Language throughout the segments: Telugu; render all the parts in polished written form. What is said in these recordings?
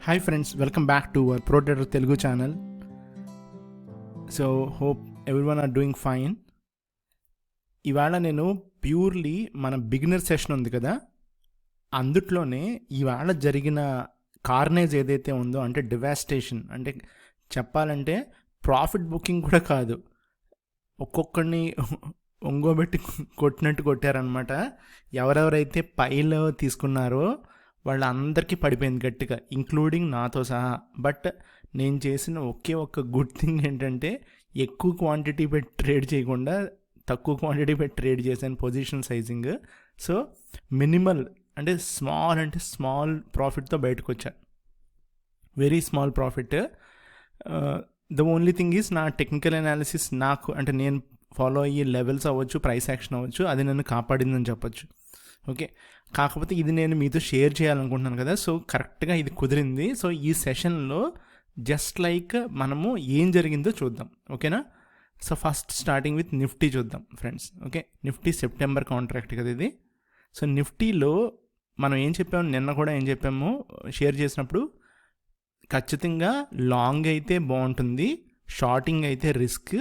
Hi friends, welcome back to our Pro Trader Telugu channel. So hope everyone are doing fine. ఇవాళ నేను ప్యూర్లీ మన బిగినర్ సెషన్ ఉంది కదా, అందుట్లోనే ఇవాళ జరిగిన కార్నేజ్ ఏదైతే ఉందో, అంటే డివాస్టేషన్, అంటే చెప్పాలంటే ప్రాఫిట్ బుకింగ్ కూడా కాదు, ఒక్కొక్కడిని ఒంగోబెట్టి కొట్టినట్టు కొట్టారనమాట. ఎవరెవరైతే పైలో తీసుకున్నారో వాళ్ళందరికీ పడిపోయింది గట్టిగా, ఇంక్లూడింగ్ నాతో సహా. బట్ నేను చేసిన ఒకే ఒక్క గుడ్ థింగ్ ఏంటంటే, ఎక్కువ క్వాంటిటీ పెట్టి ట్రేడ్ చేయకుండా తక్కువ క్వాంటిటీ పెట్టి ట్రేడ్ చేశాను, పొజిషన్ సైజింగ్. సో మినిమల్ అంటే స్మాల్ ప్రాఫిట్తో బయటకు వచ్చాను, very small profit. The only thing is నా టెక్నికల్ అనాలిసిస్, నాకు అంటే నేను ఫాలో అయ్యే లెవెల్స్ అవ్వచ్చు, ప్రైస్ యాక్షన్ అవ్వచ్చు, అది నన్ను కాపాడిందని చెప్పొచ్చు. ఓకే, కాకపోతే ఇది నేను మీతో షేర్ చేయాలనుకుంటున్నాను కదా, సో కరెక్ట్గా ఇది కుదిరింది. సో ఈ సెషన్లో జస్ట్ లైక్ మనము ఏం జరిగిందో చూద్దాం, ఓకేనా? So first starting with Nifty చూద్దాం friends. Okay, Nifty September contract కదా ఇది. సో నిఫ్టీలో మనం ఏం చెప్పాము, నిన్న కూడా ఏం చెప్పాము షేర్ చేసినప్పుడు, ఖచ్చితంగా లాంగ్ అయితే బాగుంటుంది, షార్టింగ్ అయితే రిస్క్,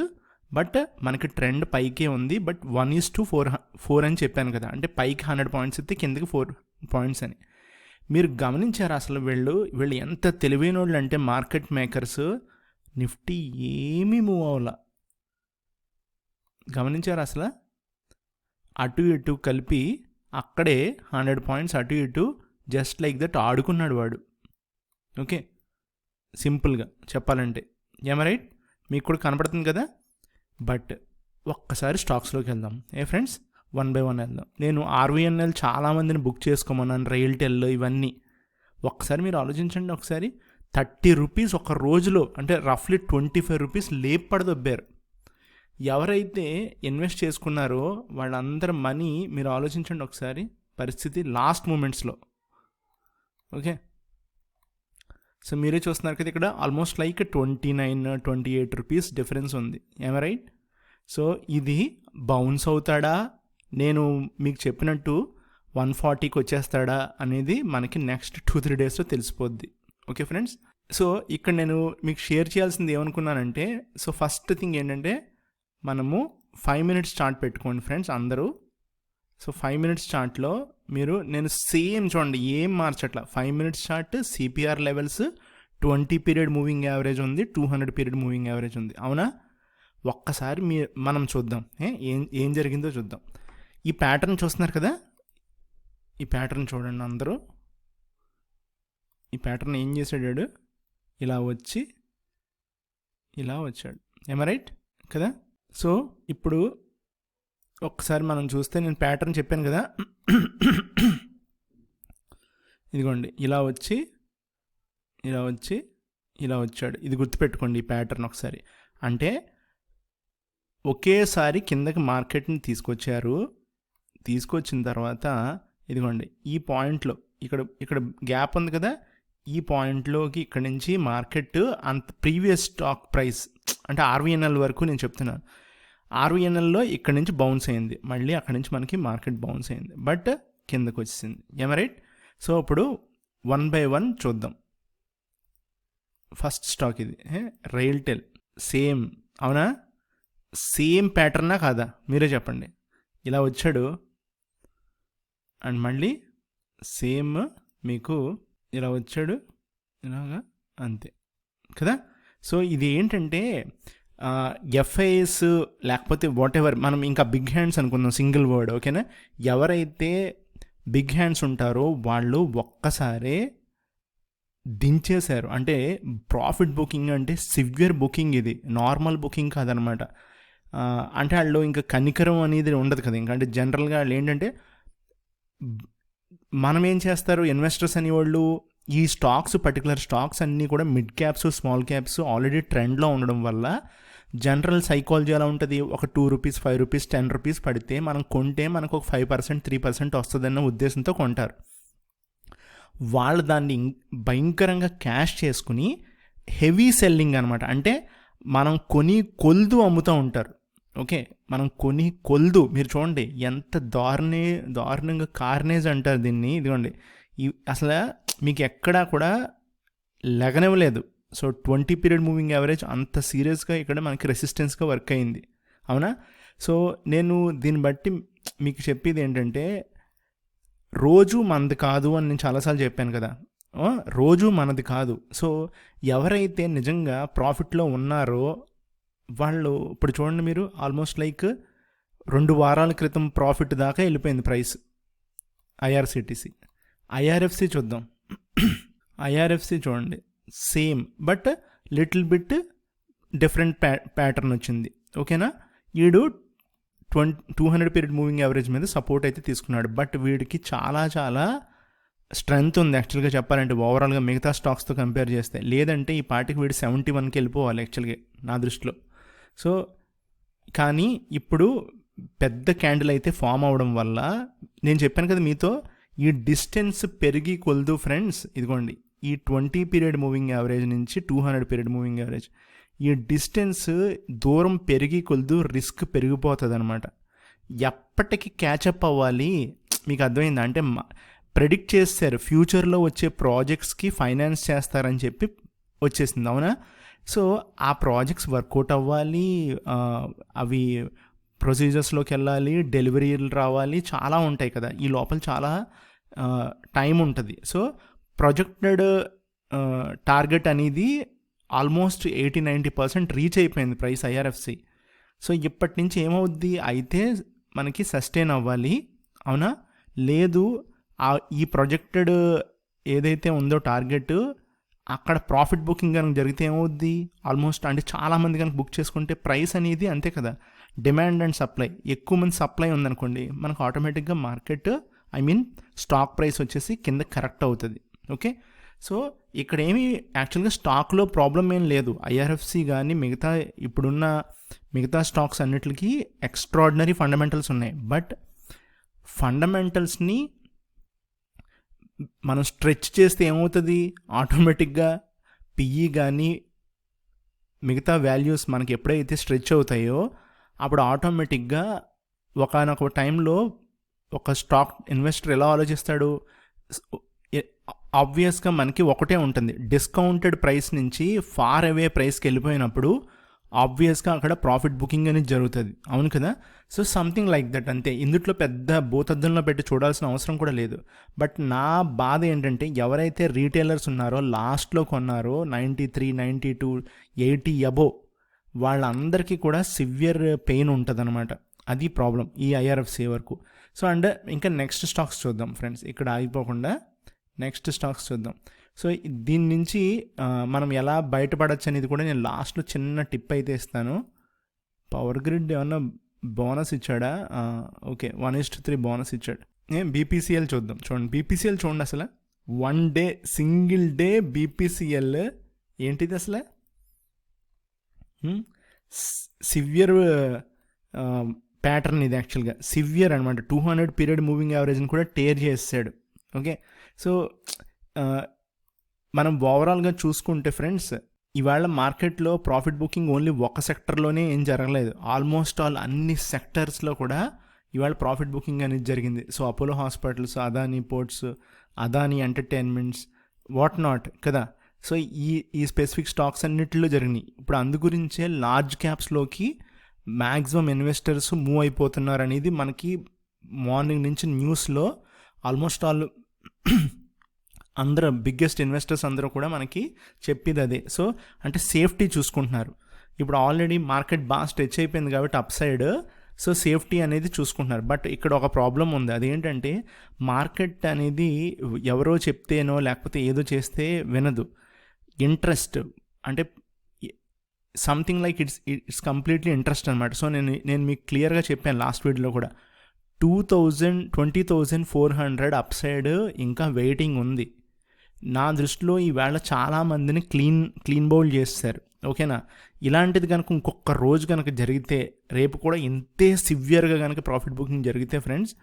బట్ మనకి ట్రెండ్ పైకే ఉంది. బట్ 1:4 అని చెప్పాను కదా, అంటే పైకి 100 పాయింట్స్ ఇస్తే కిందకి 4 పాయింట్స్ అని. మీరు గమనించారు అసలు వీళ్ళు ఎంత తెలివైన వాళ్ళు అంటే, మార్కెట్ మేకర్స్, నిఫ్టీ ఏమీ మూవ్ అవ్వాల. గమనించారు అసలు, అటు ఇటు కలిపి అక్కడే 100 పాయింట్స్ అటు ఇటు జస్ట్ లైక్ దట్ ఆడుకున్నాడు వాడు. ఓకే, సింపుల్గా చెప్పాలంటే రైట్, మీకు కూడా కనపడుతుంది కదా. బట్ ఒక్కసారి స్టాక్స్లోకి వెళ్దాం ఫ్రెండ్స్, 1 by 1 వెళ్దాం. నేను RVNL చాలామందిని బుక్ చేసుకోమన్నాను, రైల్టెల్ ఇవన్నీ. ఒక్కసారి మీరు ఆలోచించండి, ఒకసారి 30 రూపీస్ ఒక రోజులో, అంటే రఫ్లీ 25 రూపీస్ లేపడదొబ్బారు. ఎవరైతే ఇన్వెస్ట్ చేసుకున్నారో వాళ్ళందరి మనీ మీరు ఆలోచించండి ఒకసారి పరిస్థితి లాస్ట్ మూమెంట్స్లో. ఓకే, సో మీరే చూస్తున్నారు కదా, ఇక్కడ ఆల్మోస్ట్ లైక్ 29-28 రూపీస్ డిఫరెన్స్ ఉంది, రైట్? సో ఇది బౌన్స్ అవుతాడా, నేను మీకు చెప్పినట్టు 140కి వచ్చేస్తాడా అనేది మనకి నెక్స్ట్ 2-3 డేస్లో తెలిసిపోద్ది. ఓకే ఫ్రెండ్స్, సో ఇక్కడ నేను మీకు షేర్ చేయాల్సింది ఏమనుకున్నానంటే, సో ఫస్ట్ థింగ్ ఏంటంటే, మనము 5 minutes చార్ట్ పెట్టుకోండి ఫ్రెండ్స్ అందరూ. సో 5 minutes చార్ట్లో మీరు, నేను సేమ్ చూడండి, ఏం మార్చట్లా. 5 minutes chart, CPR levels, 20 period moving average ఉంది, 200 పీరియడ్ మూవింగ్ యావరేజ్ ఉంది, అవునా? ఒక్కసారి మనం చూద్దాం ఏం జరిగిందో చూద్దాం. ఈ ప్యాటర్న్ చూస్తున్నారు కదా, ఈ ప్యాటర్న్ చూడండి అందరూ. ఈ ప్యాటర్న్ ఏం చేశాడు, ఇలా వచ్చి ఇలా వచ్చాడు, రైట్ కదా. సో ఇప్పుడు ఒక్కసారి మనం చూస్తే, నేను ప్యాటర్న్ చెప్పాను కదా, ఇదిగోండి, ఇలా వచ్చి ఇలా వచ్చాడు. ఇది గుర్తుపెట్టుకోండి ఈ ప్యాటర్న్ ఒకసారి. అంటే ఒకేసారి కిందకి మార్కెట్ని తీసుకొచ్చిన తర్వాత ఇదిగోండి, ఈ పాయింట్లో ఇక్కడ గ్యాప్ ఉంది కదా, ఈ పాయింట్లోకి ఇక్కడ నుంచి మార్కెట్ అంత ప్రీవియస్ స్టాక్ ప్రైస్, అంటే RVNL వరకు నేను చెప్తున్నాను, RVNLలో ఇక్కడ నుంచి బౌన్స్ అయింది, మళ్ళీ అక్కడ నుంచి మనకి మార్కెట్ బౌన్స్ అయింది, బట్ కిందకు వచ్చేసింది, రైట్? సో ఇప్పుడు 1 by 1 చూద్దాం. ఫస్ట్ స్టాక్ ఇది రైల్టెల్, సేమ్, అవునా? సేమ్ ప్యాటర్నా కాదా, మీరే చెప్పండి. ఇలా వచ్చాడు అండ్ మళ్ళీ సేమ్ మీకు ఇలా వచ్చాడు, ఇలాగా, అంతే కదా. సో ఇది ఏంటంటే ఎఫ్ఐఎస్ లేకపోతే వాట్ ఎవర్, మనం ఇంకా బిగ్ హ్యాండ్స్ అనుకుందాం, సింగిల్ వర్డ్, ఓకేనా? ఎవరైతే బిగ్ హ్యాండ్స్ ఉంటారో వాళ్ళు ఒక్కసారే దించేశారు. అంటే ప్రాఫిట్ బుకింగ్ అంటే సివియర్ బుకింగ్, ఇది నార్మల్ బుకింగ్ కాదనమాట. అంటే వాళ్ళు ఇంకా కనికరం అనేది ఉండదు కదా ఇంకా. అంటే జనరల్గా వాళ్ళు ఏంటంటే, మనం ఏం చేస్తారు, ఇన్వెస్టర్స్ అనేవాళ్ళు ఈ స్టాక్స్, పర్టికులర్ స్టాక్స్ అన్నీ కూడా mid caps, small caps already ట్రెండ్లో ఉండడం వల్ల జనరల్ సైకాలజీ ఎలా ఉంటుంది, ఒక 2 రూపీస్, 5 రూపీస్, 10 రూపీస్ పడితే మనం కొంటే మనకు ఒక 5%, 3% వస్తుందన్న ఉద్దేశంతో కొంటారు. వాళ్ళు దాన్ని భయంకరంగా క్యాష్ చేసుకుని హెవీ సెల్లింగ్ అనమాట. అంటే మనం కొని కొల్దు అమ్ముతూ ఉంటారు. ఓకే, మనం కొని కొల్దు, మీరు చూడండి ఎంత దారుణంగా కార్నేజ్ అంటారు దీన్ని. ఇదిగోండి, అసలు మీకు ఎక్కడా కూడా లెగనివ్వలేదు. సో 20 పీరియడ్ మూవింగ్ యావరేజ్ అంత సీరియస్గా ఇక్కడ మనకి రెసిస్టెన్స్గా వర్క్ అయింది, అవునా? సో నేను దీన్ని బట్టి మీకు చెప్పేది ఏంటంటే, రోజు మనది కాదు అని నేను చాలాసార్లు చెప్పాను కదా, రోజు మనది కాదు. సో ఎవరైతే నిజంగా ప్రాఫిట్లో ఉన్నారో వాళ్ళు ఇప్పుడు చూడండి, మీరు ఆల్మోస్ట్ లైక్ 2 వారాల క్రితం ప్రాఫిట్ దాకా వెళ్ళిపోయింది ప్రైస్. ఐఆర్సిటీసీ, ఐఆర్ఎఫ్సి చూద్దాం. ఐఆర్ఎఫ్సి చూడండి, same but little bit different pattern వచ్చింది, ఓకేనా? వీడు 200 పీరియడ్ మూవింగ్ యావరేజ్ మీద సపోర్ట్ అయితే తీసుకున్నాడు, బట్ వీడికి చాలా చాలా స్ట్రెంగ్త్ ఉంది యాక్చువల్గా చెప్పాలంటే ఓవరాల్గా మిగతా స్టాక్స్తో కంపేర్ చేస్తే. లేదంటే ఈ పార్టీకి వీడు 71కి వెళ్ళిపోవాలి యాక్చువల్గా నా దృష్టిలో. సో కానీ ఇప్పుడు పెద్ద క్యాండిల్ అయితే ఫామ్ అవడం వల్ల నేను చెప్పాను కదా మీతో, ఈ డిస్టెన్స్ పెరిగి కొలదు ఫ్రెండ్స్. ఇదిగోండి, ఈ 20 పీరియడ్ మూవింగ్ యావరేజ్ నుంచి 200 పీరియడ్ మూవింగ్ యావరేజ్, ఈ డిస్టెన్స్ దూరం పెరిగి కొలదు రిస్క్ పెరిగిపోతుంది అనమాట. ఎప్పటికీ క్యాచప్ అవ్వాలి, మీకు అర్థమైందా? అంటే ప్రెడిక్ట్ చేస్తారు ఫ్యూచర్లో వచ్చే ప్రాజెక్ట్స్కి ఫైనాన్స్ చేస్తారని చెప్పి వచ్చేసింది, అవునా? సో ఆ ప్రాజెక్ట్స్ వర్కౌట్ అవ్వాలి, అవి ప్రొసీజర్స్లోకి వెళ్ళాలి, డెలివరీలు రావాలి, చాలా ఉంటాయి కదా, ఈ లోపల చాలా టైం ఉంటుంది. సో ప్రొజెక్టెడ్ టార్గెట్ అనేది ఆల్మోస్ట్ 80-90% రీచ్ అయిపోయింది ప్రైస్ ఐఆర్ఎఫ్సి. సో ఇప్పటి నుంచి ఏమవుద్ది అయితే మనకి సస్టైన్ అవ్వాలి, అవునా? లేదు ఈ ప్రొజెక్టెడ్ ఏదైతే ఉందో టార్గెట్ అక్కడ ప్రాఫిట్ బుకింగ్ కనుక జరిగితే ఏమవుద్ది, ఆల్మోస్ట్ అంటే చాలామంది కనుక బుక్ చేసుకుంటే ప్రైస్ అనేది అంతే కదా, డిమాండ్ అండ్ సప్లై, ఎక్కువ మంది సప్లై ఉందనుకోండి మనకు ఆటోమేటిక్గా మార్కెట్ స్టాక్ ప్రైస్ వచ్చేసి కింద కరెక్ట్ అవుతుంది, ఓకే? సో ఇక్కడ ఏమి యాక్చువల్గా స్టాక్లో ప్రాబ్లం ఏం లేదు, ఐఆర్ఎఫ్సి కానీ మిగతా ఇప్పుడున్న మిగతా స్టాక్స్ అన్నిటికీ ఎక్స్ట్రాడినరీ ఫండమెంటల్స్ ఉన్నాయి. బట్ ఫండమెంటల్స్ని మనం స్ట్రెచ్ చేస్తే ఏమవుతుంది, ఆటోమేటిక్గా పిఈ కానీ మిగతా వాల్యూస్ మనకి ఎప్పుడైతే స్ట్రెచ్ అవుతాయో అప్పుడు ఆటోమేటిక్గా ఒకనొక టైంలో ఒక స్టాక్ ఇన్వెస్టర్ ఎలా ఆలోచిస్తాడు, ఆబ్వియస్గా మనకి ఒకటే ఉంటుంది, డిస్కౌంటెడ్ ప్రైస్ నుంచి ఫార్ అవే ప్రైస్కి వెళ్ళిపోయినప్పుడు ఆబ్వియస్గా అక్కడ ప్రాఫిట్ బుకింగ్ అనేది జరుగుతుంది, అవును కదా? సో సంథింగ్ లైక్ దట్, అంతే. ఇందులో పెద్ద భూతద్దంలో పెట్టి చూడాల్సిన అవసరం కూడా లేదు. బట్ నా బాధ ఏంటంటే ఎవరైతే రీటైలర్స్ ఉన్నారో లాస్ట్లో కొన్నారో 93, 92, 80 అబోవ్ వాళ్ళందరికీ కూడా సివియర్ పెయిన్ ఉంటుంది అనమాట. అది ప్రాబ్లం ఈ ఐఆర్ఎఫ్సి వరకు. సో అండ్ ఇంకా నెక్స్ట్ స్టాక్స్ చూద్దాం ఫ్రెండ్స్, ఇక్కడ ఆగిపోకుండా నెక్స్ట్ స్టాక్స్ చూద్దాం. సో దీని నుంచి మనం ఎలా బయటపడచ్చు అనేది కూడా నేను లాస్ట్లో చిన్న టిప్ అయితే ఇస్తాను. పవర్ గ్రిడ్ ఏమన్నా బోనస్ ఇచ్చాడా? ఓకే, 1:3 బోనస్ ఇచ్చాడు. బీపీసీఎల్ చూద్దాం. చూడండి, బీపీసీఎల్ చూడండి, అసలు 1 డే సింగిల్ డే బీపీసీఎల్ ఏంటిది అసలు, సివియర్ ప్యాటర్న్ ఇది, యాక్చువల్గా సివియర్ అనమాట. 200 పీరియడ్ మూవింగ్ యావరేజ్ని కూడా టేర్ చేసాడు, ఓకే? సో మనం ఓవరాల్గా చూసుకుంటే ఫ్రెండ్స్, ఇవాళ మార్కెట్లో ప్రాఫిట్ బుకింగ్ ఓన్లీ ఒక సెక్టర్లోనే ఏం జరగలేదు, ఆల్మోస్ట్ ఆల్ అన్ని సెక్టర్స్లో కూడా ఇవాళ ప్రాఫిట్ బుకింగ్ అనేది జరిగింది. So Apollo hospitals, Adani ports, Adani entertainments, what not కదా. సో ఈ స్పెసిఫిక్ స్టాక్స్ అన్నిటిలో జరిగినాయి. ఇప్పుడు అందు గురించే లార్జ్ క్యాప్స్లోకి మ్యాక్సిమం ఇన్వెస్టర్స్ మూవ్ అయిపోతున్నారు అనేది మనకి మార్నింగ్ నుంచి న్యూస్లో ఆల్మోస్ట్ ఆల్ అందరూ బిగ్గెస్ట్ ఇన్వెస్టర్స్ అందరూ కూడా మనకి చెప్పేది అదే. సో అంటే సేఫ్టీ చూసుకుంటున్నారు. ఇప్పుడు ఆల్రెడీ మార్కెట్ బాగా స్ట్రెచ్ అయిపోయింది కాబట్టి అప్ సైడ్, సో సేఫ్టీ అనేది చూసుకుంటున్నారు. బట్ ఇక్కడ ఒక ప్రాబ్లం ఉంది, అదేంటంటే మార్కెట్ అనేది ఎవరో చెప్తేనో లేకపోతే ఏదో చేస్తే వినదు. ఇంట్రెస్ట్ అంటే something like it's completely interest అనమాట. సో నేను మీకు క్లియర్గా చెప్పాను లాస్ట్ వీడియోలో కూడా, 20,400 అప్ సైడ్ ఇంకా వెయిటింగ్ ఉంది. నా దృష్టిలో ఈవేళ చాలామందిని క్లీన్ బౌల్ చేస్తారు, ఓకేనా? ఇలాంటిది కనుక ఇంకొక రోజు కనుక జరిగితే, రేపు కూడా ఇంతే సివియర్గా కనుక ప్రాఫిట్ బుకింగ్ జరిగితే ఫ్రెండ్స్,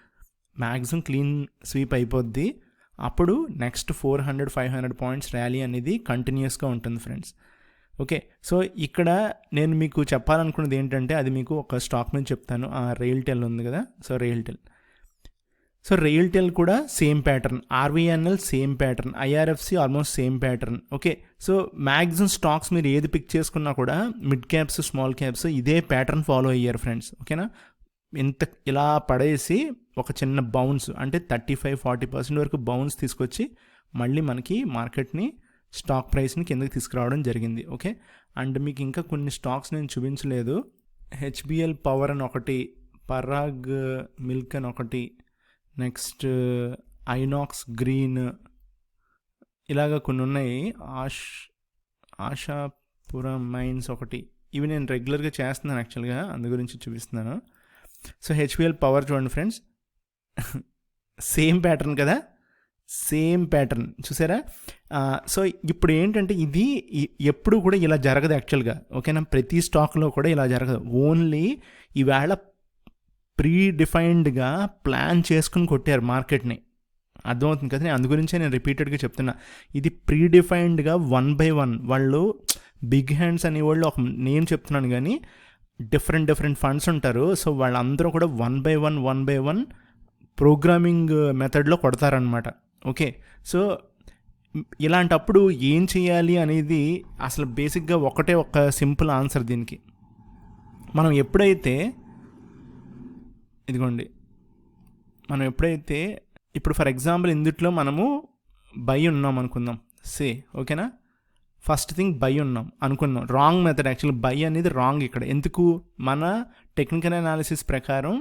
మ్యాక్సిమం క్లీన్ స్వీప్ అయిపోద్ది. అప్పుడు నెక్స్ట్ 400-500 పాయింట్స్ ర్యాలీ అనేది కంటిన్యూస్గా ఉంటుంది ఫ్రెండ్స్, ఓకే? సో ఇక్కడ నేను మీకు చెప్పాలనుకున్నది ఏంటంటే, అది మీకు ఒక స్టాక్ మీద చెప్తాను. రైల్టెల్ ఉంది కదా, సో రైల్టెల్. సో రైల్టెల్ కూడా same pattern, RVNL same pattern, IRFC almost same pattern. Okay, so maximum stocks మీరు ఏది పిక్ చేసుకున్నా కూడా మిడ్ క్యాప్స్, స్మాల్ క్యాప్స్ ఇదే ప్యాటర్న్ ఫాలో అయ్యారు ఫ్రెండ్స్. ఓకేనా, ఇంత ఇలా పడేసి ఒక చిన్న బౌన్స్ అంటే 35-40% వరకు బౌన్స్ తీసుకొచ్చి మళ్ళీ మనకి మార్కెట్ని, స్టాక్ ప్రైస్ని కిందకి తీసుకురావడం జరిగింది. ఓకే, అండ్ మీకు ఇంకా కొన్ని స్టాక్స్ నేను చూపించలేదు. హెచ్బిఎల్ పవర్ అని ఒకటి, పరాగ్ మిల్క్ అని ఒకటి, నెక్స్ట్ ఐనాక్స్ గ్రీన్, ఇలాగ కొన్ని ఉన్నాయి. ఆశాపురం మైన్స్ ఒకటి. ఇవి నేను రెగ్యులర్గా చేస్తున్నాను యాక్చువల్గా, అందు గురించి చూపిస్తున్నాను. సో హెచ్బిఎల్ పవర్ చూడండి ఫ్రెండ్స్, సేమ్ ప్యాటర్న్ కదా, సేమ్ ప్యాటర్న్ చూసారా. సో ఇప్పుడు ఏంటంటే ఇది ఎప్పుడు కూడా ఇలా జరగదు యాక్చువల్గా. ఓకేనా, ప్రతి స్టాక్లో కూడా ఇలా జరగదు. ఓన్లీ ఈవేళ ప్రీ డిఫైన్డ్గా ప్లాన్ చేసుకుని కొట్టారు మార్కెట్ని, అర్థమవుతుంది కదా. నేను అందు గురించే నేను రిపీటెడ్గా చెప్తున్నా, ఇది ప్రీ డిఫైన్డ్గా 1 by 1 వాళ్ళు బిగ్ హ్యాండ్స్ అనే వాళ్ళు ఒక నేమ్ చెప్తున్నాను కానీ డిఫరెంట్ ఫండ్స్ ఉంటారు. సో వాళ్ళందరూ కూడా 1 by 1 ప్రోగ్రామింగ్ మెథడ్లో కొడతారనమాట. ఓకే, సో ఇలాంటప్పుడు ఏం చేయాలి అనేది అసలు బేసిక్గా ఒక సింపుల్ ఆన్సర్ దీనికి. మనం ఎప్పుడైతే ఇప్పుడు ఫర్ ఎగ్జాంపుల్ ఇందుట్లో మనము బై ఉన్నాం అనుకుందాం, ఓకేనా, ఫస్ట్ థింగ్ బై ఉన్నాం అనుకున్నాం. రాంగ్ మెథడ్ యాక్చువల్లీ, బై అనేది రాంగ్ ఇక్కడ. ఎందుకు, మన టెక్నికల్ అనాలిసిస్ ప్రకారం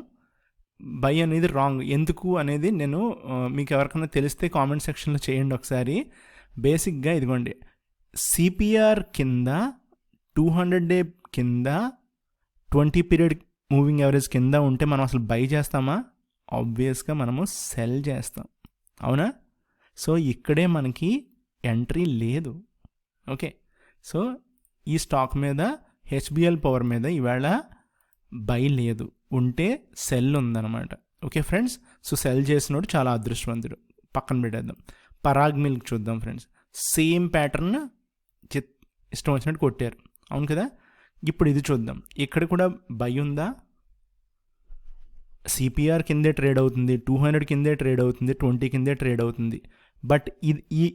బై అనేది రాంగ్. ఎందుకు అనేది నేను మీకు ఎవరికైనా తెలిస్తే కామెంట్ సెక్షన్లో చేయండి ఒకసారి. బేసిక్గా ఇదిగోండి, సిపిఆర్ కింద 200 day కింద 20 పీరియడ్ మూవింగ్ యావరేజ్ కింద ఉంటే మనం అసలు బై చేస్తామా? ఆబ్వియస్గా మనము సెల్ చేస్తాం, అవునా. సో ఇక్కడే మనకి ఎంట్రీ లేదు. ఓకే, సో ఈ స్టాక్ మీద, హెచ్బిఎల్ పవర్ మీద ఈవేళ బై లేదు, ఉంటే సెల్ ఉందన్నమాట. ఓకే ఫ్రెండ్స్, సో సెల్ చేసినోడు చాలా అదృష్టవంతుడు, పక్కన పెట్టేద్దాం. పరాగ్ మిల్క్ చూద్దాం ఫ్రెండ్స్, సేమ్ ప్యాటర్న్ ఇష్టం వచ్చినట్టు కొట్టారు, అవును కదా. ఇప్పుడు ఇది చూద్దాం, ఇక్కడ కూడా బై ఉందా? సిపిఆర్ కిందే ట్రేడ్ అవుతుంది, 200 కిందే ట్రేడ్ అవుతుంది, 20 కిందే ట్రేడ్ అవుతుంది. బట్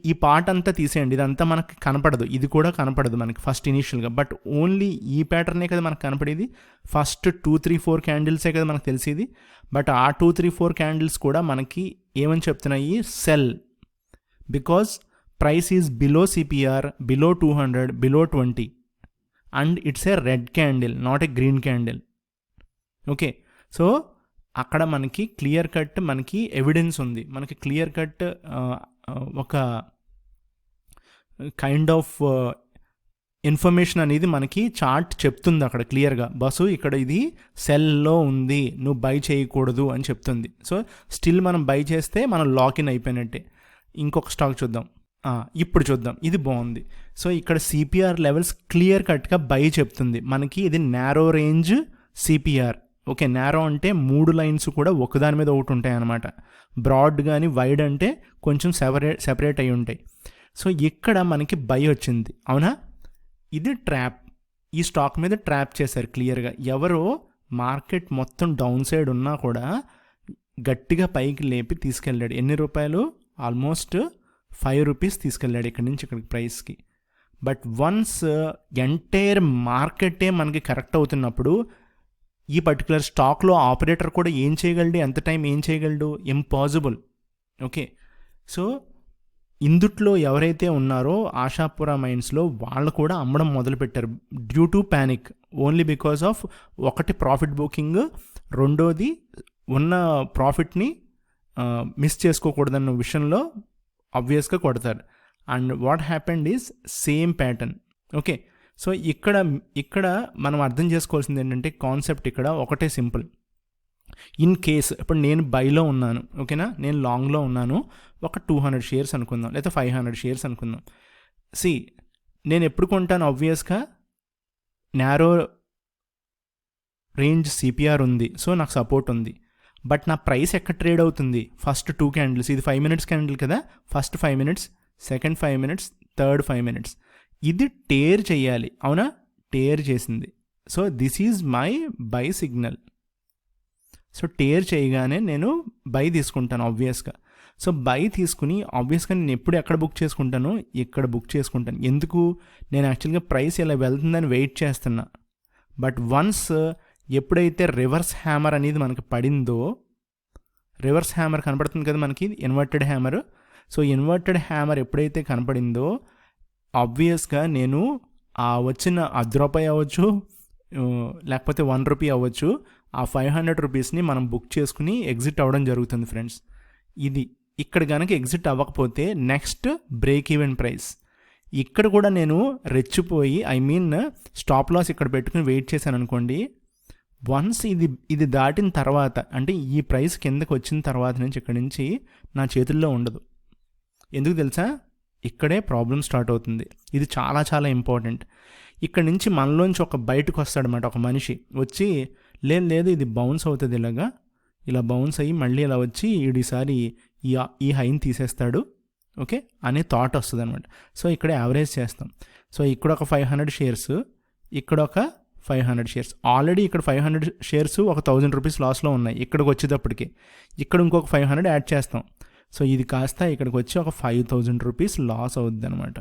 ఈ పార్ట్ అంతా తీసేయండి, ఇదంతా మనకు కనపడదు, ఇది కూడా కనపడదు మనకి ఫస్ట్ ఇనీషియల్గా. బట్ ఓన్లీ ఈ ప్యాటర్నే కదా మనకు కనపడేది. ఫస్ట్ 2-3-4 క్యాండిల్సే కదా మనకు తెలిసేది. బట్ ఆ 2-3-4 క్యాండిల్స్ కూడా మనకి ఏమని చెప్తున్నాయి? Cell, because price is below CPR, below 200, below 20 and it's a red candle, not a green candle. Okay, so అక్కడ మనకి క్లియర్ కట్ మనకి ఎవిడెన్స్ ఉంది, మనకి క్లియర్ కట్ ఒక కైండ్ ఆఫ్ ఇన్ఫర్మేషన్ అనేది మనకి చార్ట్ చెప్తుంది అక్కడ క్లియర్గా. బస్సు ఇక్కడ ఇది సెల్లో ఉంది, నువ్వు బై చేయకూడదు అని చెప్తుంది. సో స్టిల్ మనం బై చేస్తే మనం లాకిన్ అయిపోయినట్టే. ఇంకొక స్టాక్ చూద్దాం, ఇప్పుడు చూద్దాం, ఇది బాగుంది. సో ఇక్కడ సిపిఆర్ లెవెల్స్ క్లియర్ కట్గా బై చెప్తుంది మనకి. ఇది narrow range CPR. Okay, narrow అంటే 3 లైన్స్ కూడా ఒకదాని మీద ఒకటి ఉంటాయి అన్నమాట. బ్రాడ్ కానీ వైడ్ అంటే కొంచెం సెపరేట్ అయి ఉంటాయి. సో ఇక్కడ మనకి బై వచ్చింది, అవునా. ఇది ట్రాప్, ఈ స్టాక్ మీద ట్రాప్ చేశారు క్లియర్గా. ఎవరో మార్కెట్ మొత్తం డౌన్ సైడ్ ఉన్నా కూడా గట్టిగా పైకి లేపి తీసుకెళ్ళాడు. ఎన్ని రూపాయలు? ఆల్మోస్ట్ 5 రూపీస్ తీసుకెళ్ళాడు ఇక్కడి నుంచి ఇక్కడికి ప్రైస్కి. బట్ వన్స్ ఎంటైర్ మార్కెటే మనకి కరెక్ట్ అవుతున్నప్పుడు ఈ పర్టికులర్ స్టాక్లో ఆపరేటర్ కూడా ఏం చేయగలడు? ఎంత టైం ఏం చేయగలడు? ఇంపాసిబుల్. ఓకే, సో ఇందుట్లో ఎవరైతే ఉన్నారో ఆశాపుర మైన్స్లో వాళ్ళు కూడా అమ్మడం మొదలుపెట్టారు due to panic, only because of ఒకటి ప్రాఫిట్ బుకింగ్, రెండోది ఉన్న ప్రాఫిట్ని మిస్ చేసుకోకూడదన్న విషయంలో ఆబ్వియస్గా కొడతారు. And what happened is same pattern. Okay, so ఇక్కడ మనం అర్థం చేసుకోవాల్సింది ఏంటంటే కాన్సెప్ట్ ఇక్కడ ఒకటే సింపుల్. ఇన్ కేస్ ఇప్పుడు నేను బైలో ఉన్నాను, ఓకేనా, నేను లాంగ్లో ఉన్నాను, ఒక 200 షేర్స్ అనుకుందాం, లేదా 500 షేర్స్ అనుకుందాం. నేను ఎప్పుడు కొంటాను? ఆబ్వియస్గా నారో రేంజ్ సిపిఆర్ ఉంది, సో నాకు సపోర్ట్ ఉంది. బట్ నా ప్రైస్ ఎక్కడ ట్రేడ్ అవుతుంది? ఫస్ట్ 2 క్యాండిల్స్, ఇది 5 minutes క్యాండిల్ కదా, first 5 minutes, second 5 minutes, third 5 minutes. ఇది టేర్ చేయాలి, అవునా, టేర్ చేసింది. So this is my by signal. So tear చేయగానే నేను బై తీసుకుంటాను ఆబ్వియస్గా. సో బై తీసుకుని ఆబ్వియస్గా నేను ఎప్పుడు ఎక్కడ బుక్ చేసుకుంటాను, ఇక్కడ బుక్ చేసుకుంటాను. ఎందుకు, నేను యాక్చువల్గా ప్రైస్ ఇలా వెళ్తుందని వెయిట్ చేస్తున్నా. బట్ వన్స్ ఎప్పుడైతే రివర్స్ హ్యామర్ అనేది మనకి పడిందో, రివర్స్ హ్యామర్ కనపడుతుంది కదా మనకి, inverted hammer. So inverted hammer ఎప్పుడైతే కనపడిందో ఆబ్వియస్గా నేను ఆ వచ్చిన ₹10 అవ్వచ్చు, లేకపోతే ₹1 అవ్వచ్చు, ఆ 500 రూపీస్ని మనం బుక్ చేసుకుని ఎగ్జిట్ అవ్వడం జరుగుతుంది ఫ్రెండ్స్. ఇది ఇక్కడ కనుక ఎగ్జిట్ అవ్వకపోతే నెక్స్ట్ బ్రేక్ ఈవెన్ ప్రైస్. ఇక్కడ కూడా నేను రెచ్చిపోయి స్టాప్ లాస్ ఇక్కడ పెట్టుకుని వెయిట్ చేశాను అనుకోండి. వన్స్ ఇది దాటిన తర్వాత, అంటే ఈ ప్రైస్ కిందకి వచ్చిన తర్వాత నుంచి ఇక్కడ నుంచి నా చేతుల్లో ఉండదు. ఎందుకు తెలుసా, ఇక్కడే ప్రాబ్లం స్టార్ట్ అవుతుంది. ఇది చాలా చాలా ఇంపార్టెంట్. ఇక్కడ నుంచి మనలోంచి బయటకు వస్తాడనమాట ఒక మనిషి వచ్చి, లేదు ఇది బౌన్స్ అవుతుంది, ఇలా బౌన్స్ అయ్యి మళ్ళీ ఇలా వచ్చి ఈసారి ఈ హైని తీసేస్తాడు, ఓకే అనే థాట్ వస్తుంది అనమాట. సో ఇక్కడ యావరేజ్ చేస్తాం. సో ఇక్కడ ఒక 500 షేర్స్, ఇక్కడ ఒక 500 షేర్స్. ఆల్రెడీ ఇక్కడ 500 షేర్స్ ఒక 1000 రూపీస్ లాస్లో ఉన్నాయి. ఇక్కడికి వచ్చేటప్పటికి ఇక్కడ ఇంకొక 500 యాడ్ చేస్తాం. సో ఇది కాస్త ఇక్కడికి వచ్చి ఒక 5000 రూపీస్ లాస్ అవుద్ది అనమాట.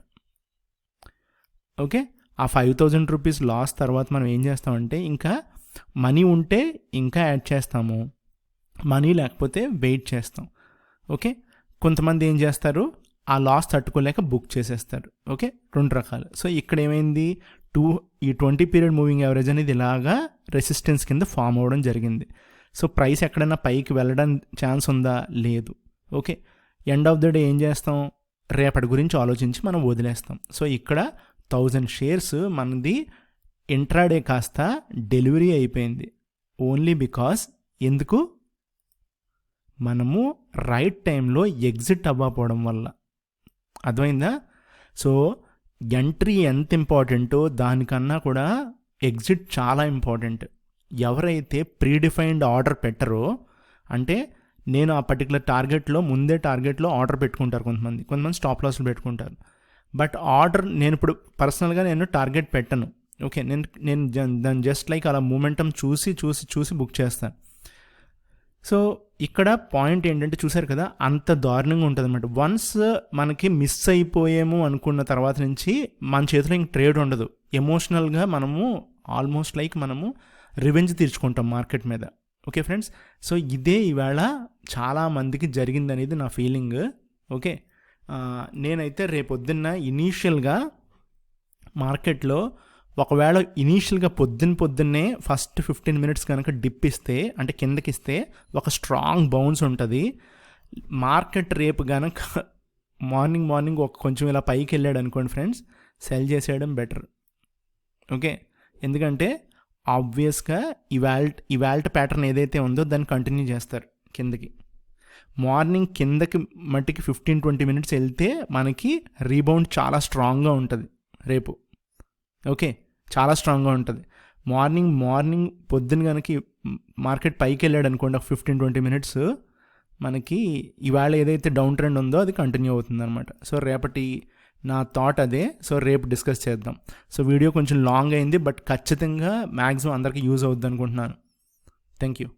ఓకే, ఆ 5000 రూపీస్ లాస్ తర్వాత మనం ఏం చేస్తామంటే, ఇంకా మనీ ఉంటే ఇంకా యాడ్ చేస్తాము, మనీ లేకపోతే వెయిట్ చేస్తాం. ఓకే, కొంతమంది ఏం చేస్తారు, ఆ లాస్ తట్టుకోలేక బుక్ చేసేస్తారు. ఓకే, 2 రకాలు. సో ఇక్కడ ఏమైంది, ఈ 20 పీరియడ్ మూవింగ్ యావరేజ్ అనేది ఇలాగా రెసిస్టెన్స్ కింద ఫామ్ అవ్వడం జరిగింది. సో ప్రైస్ ఎక్కడైనా పైకి వెళ్ళడం ఛాన్స్ ఉందా, లేదు. Okay, end of the day ఏం చేస్తాం, రేపటి గురించి ఆలోచించి మనం వదిలేస్తాం. సో ఇక్కడ 1000 షేర్స్ మనది ఇంట్రాడే కాస్త డెలివరీ అయిపోయింది. ఓన్లీ బికాస్ ఎందుకు, మనము రైట్ టైంలో ఎగ్జిట్ అవ్వకపోవడం వల్ల. అర్థమైందా? సో ఎంట్రీ ఎంత ఇంపార్టెంటో దానికన్నా కూడా ఎగ్జిట్ చాలా ఇంపార్టెంట్. ఎవరైతే ప్రీడిఫైన్డ్ ఆర్డర్ పెట్టరో, అంటే నేను ఆ పర్టికులర్ ముందే టార్గెట్లో ఆర్డర్ పెట్టుకుంటారు కొంతమంది స్టాప్ లాస్లు పెట్టుకుంటారు. బట్ ఆర్డర్ నేను ఇప్పుడు పర్సనల్గా నేను టార్గెట్ పెట్టను. ఓకే, నేను దాన్ని జస్ట్ లైక్ అలా మూమెంటం చూసి బుక్ చేస్తాను. సో ఇక్కడ పాయింట్ ఏంటంటే, చూసారు కదా అంత దారుణంగా ఉంటుంది అనమాట. వన్స్ మనకి మిస్ అయిపోయాము అనుకున్న తర్వాత నుంచి మన చేతిలో ఇంక ట్రేడ్ ఉండదు. ఎమోషనల్గా మనము ఆల్మోస్ట్ లైక్ మనము రివెంజ్ తీర్చుకుంటాం మార్కెట్ మీద. ఓకే ఫ్రెండ్స్, సో ఇదే ఇవాళ చాలామందికి జరిగిందనేది నా ఫీలింగ్. ఓకే, నేనైతే రేపొద్దున్న ఇనీషియల్గా మార్కెట్లో ఒకవేళ ఇనీషియల్గా పొద్దున్నే ఫస్ట్ 15 మినిట్స్ కనుక డిప్ ఇస్తే, అంటే కిందకిస్తే ఒక స్ట్రాంగ్ బౌన్స్ ఉంటుంది. మార్కెట్ రేపు కనుక మార్నింగ్ కొంచెం ఇలా పైకి వెళ్ళాడు అనుకోండి ఫ్రెండ్స్, సెల్ చేసేయడం బెటర్. ఓకే, ఎందుకంటే ఆబ్వియస్గా ఇవాల్ట్ ప్యాటర్న్ ఏదైతే ఉందో దాన్ని కంటిన్యూ చేస్తారు కిందకి. మార్నింగ్ కిందకి మట్టికి 15-20 మినిట్స్ వెళ్తే మనకి రీబౌండ్ చాలా స్ట్రాంగ్గా ఉంటుంది రేపు. ఓకే, చాలా స్ట్రాంగ్గా ఉంటుంది. మార్నింగ్ పొద్దున్న కనుక మార్కెట్ పైకి వెళ్ళాడు అనుకోండి, ఒక 15-20 మినిట్స్ మనకి ఇవాళ ఏదైతే డౌన్ ట్రెండ్ ఉందో అది కంటిన్యూ అవుతుంది అనమాట. సో రేపటి నా థాట్ అదే. సో రేపు డిస్కస్ చేద్దాం. సో వీడియో కొంచెం లాంగ్ అయింది, బట్ ఖచ్చితంగా మ్యాక్సిమం అందరికీ యూజ్ అవుద్ది అనుకుంటున్నాను. Thank you.